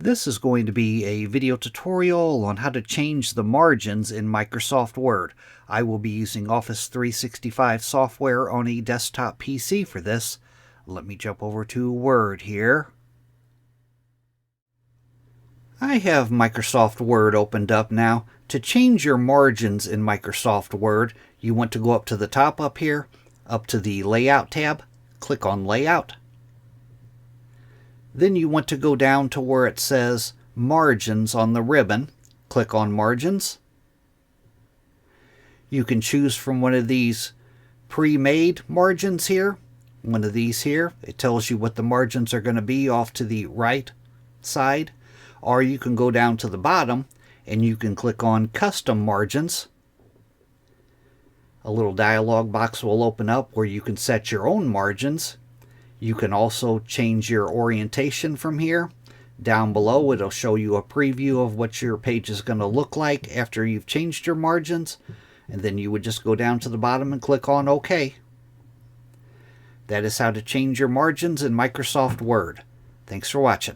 This is going to be a video tutorial on how to change the margins in Microsoft Word. I will be using Office 365 software on a desktop PC for this. Let me jump over to Word here. I have Microsoft Word opened up now. To change your margins in Microsoft Word, you want to go up to the top up here, up to the Layout tab, click on Layout. Then you want to go down to where it says Margins on the ribbon. Click on Margins. You can choose from one of these pre-made margins here. One of these here. It tells you what the margins are going to be off to the right side. Or you can go down to the bottom and you can click on Custom Margins. A little dialog box will open up where you can set your own margins. You can also change your orientation from here. Down below it'll show you a preview of what your page is going to look like after you've changed your margins. And then you would just go down to the bottom and click on OK. That is how to change your margins in Microsoft Word. Thanks for watching.